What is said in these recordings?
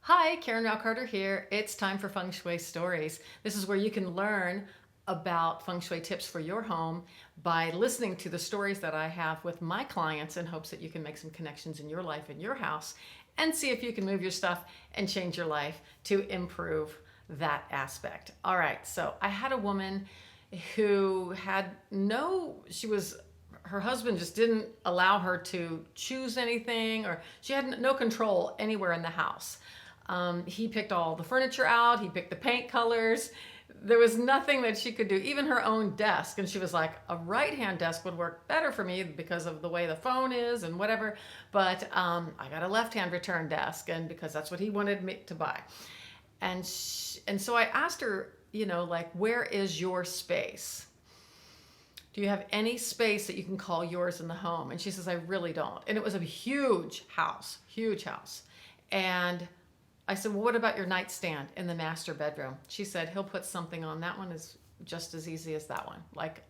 Hi, Karen Rao Carter here. It's time for Feng Shui Stories. This is where you can learn about Feng Shui tips for your home by listening to the stories that I have with my clients in hopes that you can make some connections in your life, in your house, and see if you can move your stuff and change your life to improve that aspect. All right, so I had a woman who had her husband just didn't allow her to choose anything, or she had no control anywhere in the house. He picked all the furniture out, he picked the paint colors. There was nothing that she could do, even her own desk. And she was like, a right hand desk would work better for me because of the way the phone is and whatever. But I got a left hand return desk, and because that's what he wanted me to buy. And so I asked her, like, where is your space? Do you have any space that you can call yours in the home? And she says, I really don't. And it was a huge house, huge house. And I said, well, what about your nightstand in the master bedroom? She said, he'll put something on. That one is just as easy as that one. Like,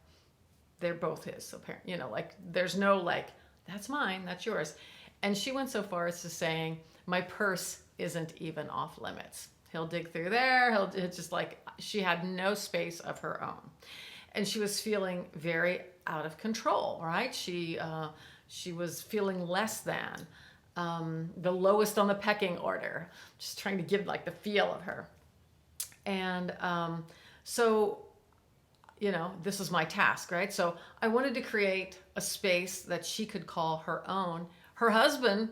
they're both his, apparently. Like, there's no, like, that's mine, that's yours. And she went so far as to saying, my purse isn't even off limits. He'll dig through there. It's just like, she had no space of her own. And she was feeling very out of control, right? She was feeling less than, the lowest on the pecking order, just trying to give like the feel of her. And so, this was my task, right? So I wanted to create a space that she could call her own. Her husband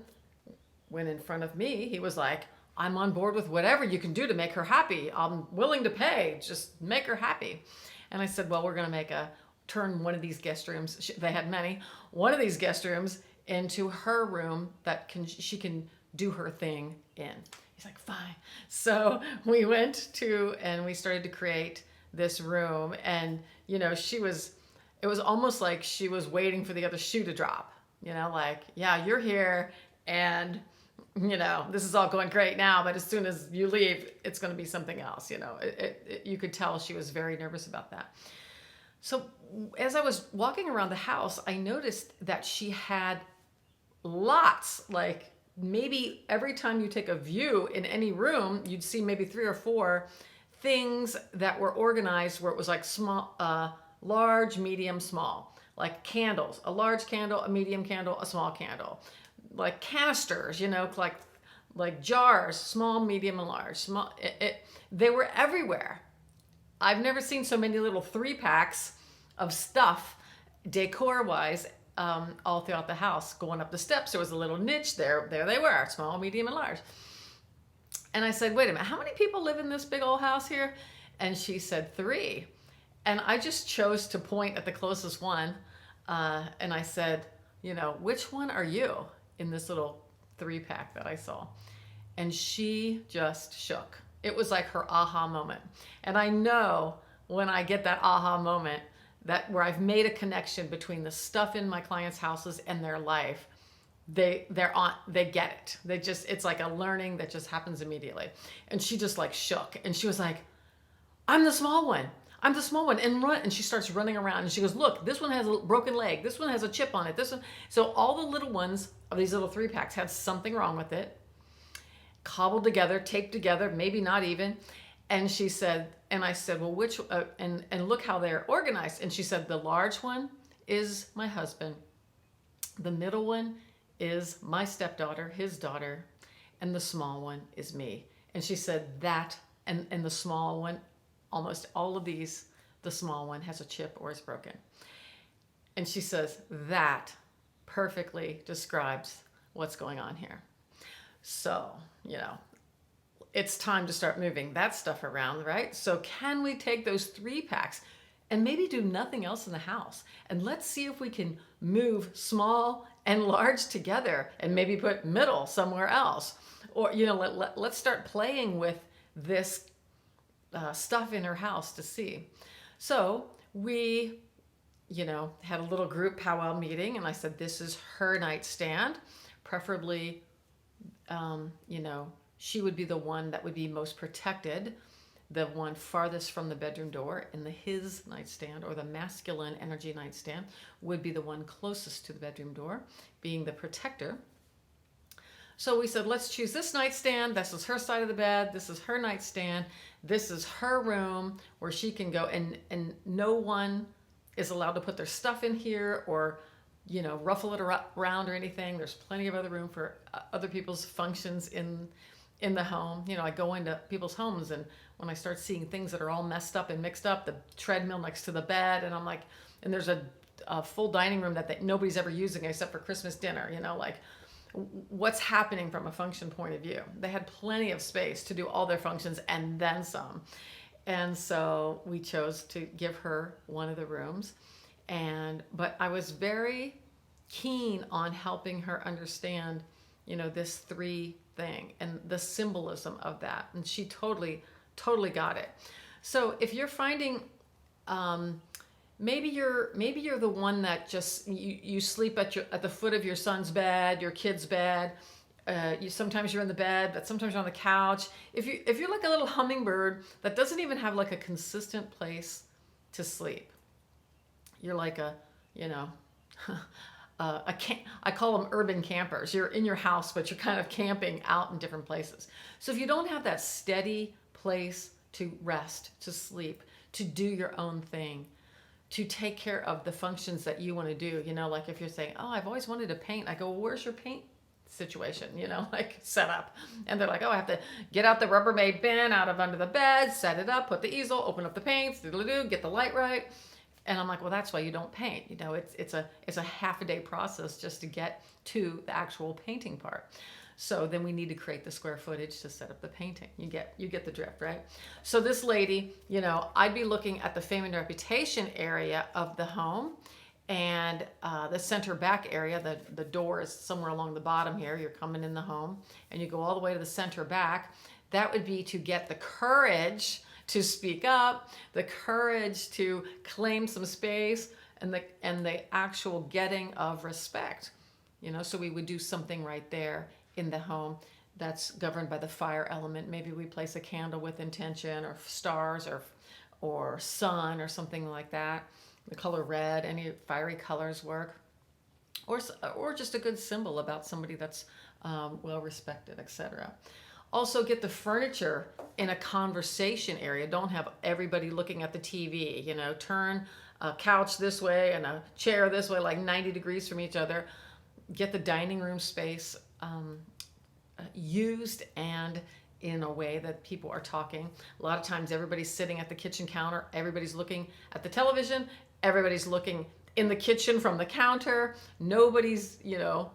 went in front of me. He was like, I'm on board with whatever you can do to make her happy. I'm willing to pay. Just make her happy. And I said, well, we're going to turn one of these guest rooms, they had many, one of these guest rooms into her room that she can do her thing in. He's like, fine. So we and we started to create this room. And, it was almost like she was waiting for the other shoe to drop, like, yeah, you're here. And this is all going great now, but as soon as you leave, it's going to be something else. You could tell she was very nervous about that. So as I was walking around the house, I noticed that she had lots, like maybe every time you take a view in any room, you'd see maybe 3 or 4 things that were organized where it was like small, large, medium, small, like candles, a large candle, a medium candle, a small candle, like canisters, like jars, small, medium, and large. They were everywhere. I've never seen so many little 3-packs of stuff, decor-wise, all throughout the house. Going up the steps, there was a little niche there. There they were, small, medium, and large. And I said, wait a minute, how many people live in this big old house here? And she said 3. And I just chose to point at the closest one. And I said, which one are you in this little 3-pack that I saw? And she just shook. It was like her aha moment. And I know when I get that aha moment, that where I've made a connection between the stuff in my clients' houses and their life, they get it. It's like a learning that just happens immediately. And she just like shook, and she was like, I'm the small one. I'm the small one. And she starts running around, and she goes, look, this one has a broken leg. This one has a chip on it. This one. So all the little ones of these little 3-packs had something wrong with it, cobbled together, taped together, maybe not even. And she said, and I said, well, which, and look how they're organized. And she said, the large one is my husband. The middle one is my stepdaughter, his daughter. And the small one is me. And she said that, and the small one, almost all of these, the small one has a chip or is broken. And she says, that perfectly describes what's going on here. So, it's time to start moving that stuff around, right? So can we take those 3-packs and maybe do nothing else in the house? And let's see if we can move small and large together and maybe put middle somewhere else. Or, let's start playing with this stuff in her house to see. So we, had a little group powwow meeting, and I said, this is her nightstand. Preferably, she would be the one that would be most protected, the one farthest from the bedroom door, and his nightstand, or the masculine energy nightstand, would be the one closest to the bedroom door, being the protector. So we said, let's choose this nightstand. This is her side of the bed. This is her nightstand. This is her room where she can go, and no one is allowed to put their stuff in here or, you know, ruffle it around or anything. There's plenty of other room for other people's functions in the home. You know, I go into people's homes, and when I start seeing things that are all messed up and mixed up, the treadmill next to the bed, and I'm like, and there's a full dining room that nobody's ever using except for Christmas dinner, you know, like, what's happening from a function point of view? They had plenty of space to do all their functions and then some. And so we chose to give her one of the rooms. But I was very keen on helping her understand, you know, this 3 thing and the symbolism of that. And she totally got it. So if you're finding, maybe you're the one that just you sleep at the foot of your son's bed, your kid's bed. Sometimes you're in the bed, but sometimes you're on the couch. If you're like a little hummingbird that doesn't even have like a consistent place to sleep, you're like a, you know, I call them urban campers. You're in your house, but you're kind of camping out in different places. So if you don't have that steady place to rest, to sleep, to do your own thing, to take care of the functions that you want to do, you know, like if you're saying, oh, I've always wanted to paint. I go, well, where's your paint situation, you know, like set up? And they're like, oh, I have to get out the Rubbermaid bin out of under the bed, set it up, put the easel, open up the paints, get the light right. And I'm like, well, that's why you don't paint. You know, it's a half a day process just to get to the actual painting part. So then we need to create the square footage to set up the painting. You get the drift, right? So this lady, you know, I'd be looking at the fame and reputation area of the home, and the center back area, the door is somewhere along the bottom here. You're coming in the home and you go all the way to the center back. That would be to get the courage to speak up, the courage to claim some space, and the actual getting of respect. You know, so we would do something right there in the home that's governed by the fire element. Maybe we place a candle with intention, or stars, or sun, or something like that. The color red, any fiery colors work, or just a good symbol about somebody that's well respected, etc. Also, get the furniture in a conversation area. Don't have everybody looking at the TV. You know, turn a couch this way and a chair this way, like 90 degrees from each other. Get the dining room space used and in a way that people are talking. A lot of times everybody's sitting at the kitchen counter, everybody's looking at the television, everybody's looking in the kitchen from the counter. Nobody's, you know,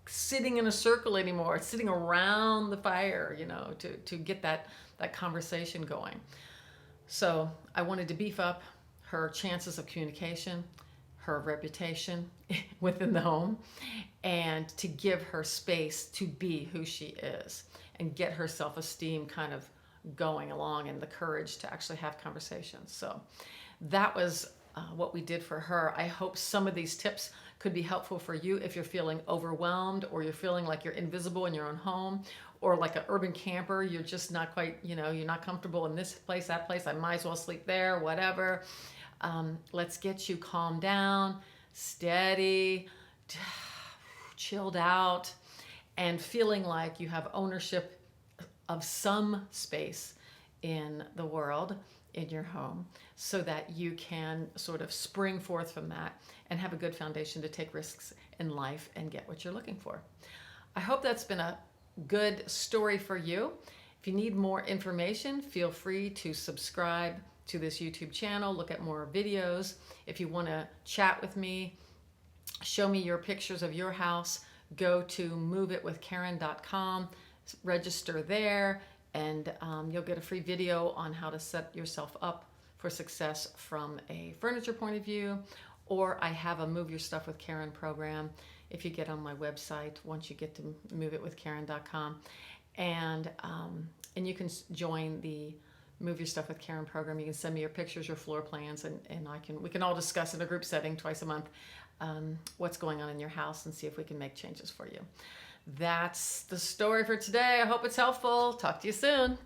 sitting in a circle anymore. It's sitting around the fire, you know, to get that conversation going. So I wanted to beef up her chances of communication, her reputation within the home, and to give her space to be who she is and get her self-esteem kind of going along, and the courage to actually have conversations. So that was what we did for her. I hope some of these tips could be helpful for you if you're feeling overwhelmed, or you're feeling like you're invisible in your own home, or like an urban camper, you're just not quite, you know, you're not comfortable in this place, that place, I might as well sleep there, whatever. Let's get you calmed down, steady, chilled out, and feeling like you have ownership of some space in the world, in your home, so that you can sort of spring forth from that and have a good foundation to take risks in life and get what you're looking for. I hope that's been a good story for you. If you need more information, feel free to subscribe to this YouTube channel, look at more videos. If you want to chat with me, show me your pictures of your house, go to moveitwithkaren.com, register there, and you'll get a free video on how to set yourself up for success from a furniture point of view. Or I have a Move Your Stuff with Karen program if you get on my website once you get to moveitwithkaren.com. And you can join the Move Your Stuff with Karen program. You can send me your pictures, your floor plans, and we can all discuss in a group setting twice a month what's going on in your house and see if we can make changes for you. That's the story for today. I hope it's helpful. Talk to you soon.